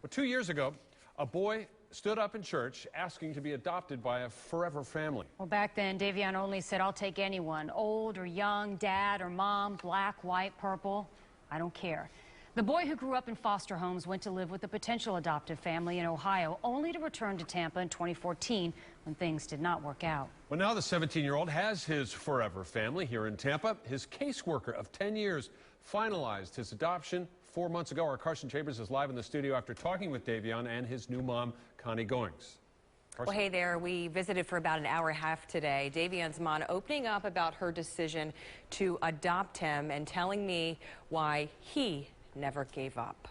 Well, 2 years ago, a boy stood up in church asking to be adopted by a forever family. Well, back then, Davion Only said, "I'll take anyone, old or young, dad or mom, black, white, purple. I don't care." The boy who grew up in foster homes went to live with a potential adoptive family in Ohio, only to return to Tampa in 2014 when things did not work out. Well, now the 17-year-old has his forever family here in Tampa. His caseworker of 10 years finalized his adoption 4 months ago. Our Carson Chambers is live in the studio after talking with Davion and his new mom, Connie Goings. Well, hey there. We visited for about an hour and a half today. Davion's mom opening up about her decision to adopt him and telling me why he never gave up.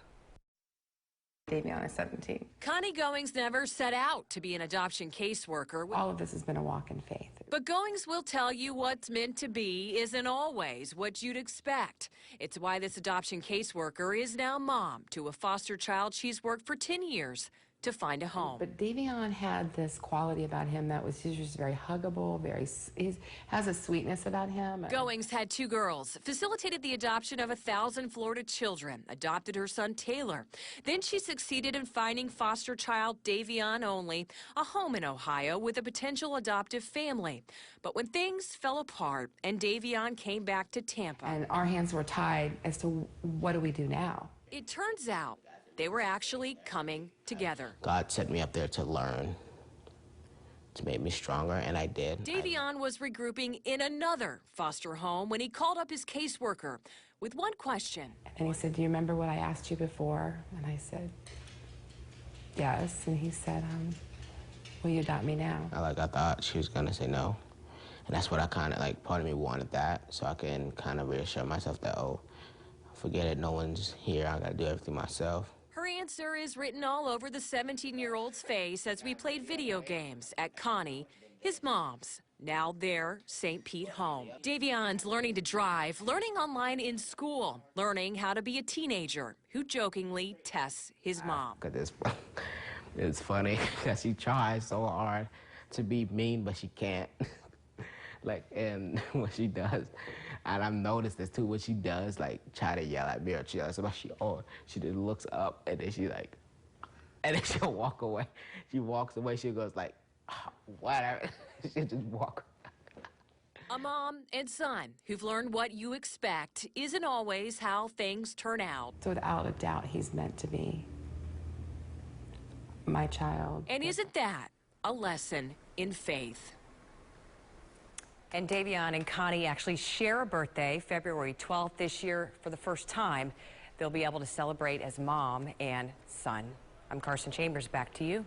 Davion is 17. Connie Goings never set out to be an adoption caseworker. All of this has been a walk in faith. But Goings will tell you what's meant to be isn't always what you'd expect. It's why this adoption caseworker is now mom to a foster child she's worked for 10 years to find a home. But Davion had this quality about him that was just very huggable, he has a sweetness about him. Goings had 2 girls, facilitated the adoption of 1,000 Florida children, adopted her son Taylor. Then she succeeded in finding foster child Davion Only a home in Ohio with a potential adoptive family. But when things fell apart and Davion came back to Tampa, and our hands were tied as to what do we do now? It turns out they were actually coming together. God set me up there to learn, to make me stronger, and I did. Davion was regrouping in another foster home when he called up his caseworker with one question. And he said, "Do you remember what I asked you before?" And I said, "Yes." And he said, "Will you adopt me now?" I thought she was gonna say no. And that's what I kind of, part of me wanted that, so I can kind of reassure myself that, oh, forget it, no one's here, I gotta do everything myself. Her answer is written all over the 17-year-old's face as we played video games at Connie, his mom's, now their St. Pete home. Davion's learning to drive, learning online in school, learning how to be a teenager who jokingly tests his mom. It's funny because she tries so hard to be mean, but she can't. And what she does, and I've noticed this too, what she does, try to yell at me or she does, she just looks up and then and then she'll walk away. She walks away, she goes whatever, she'll just walk. A mom and son who've learned what you expect isn't always how things turn out. So without a doubt, he's meant to be my child. And isn't that a lesson in faith? And Davion and Connie actually share a birthday, February 12th this year. For the first time, they'll be able to celebrate as mom and son. I'm Carson Chambers, back to you.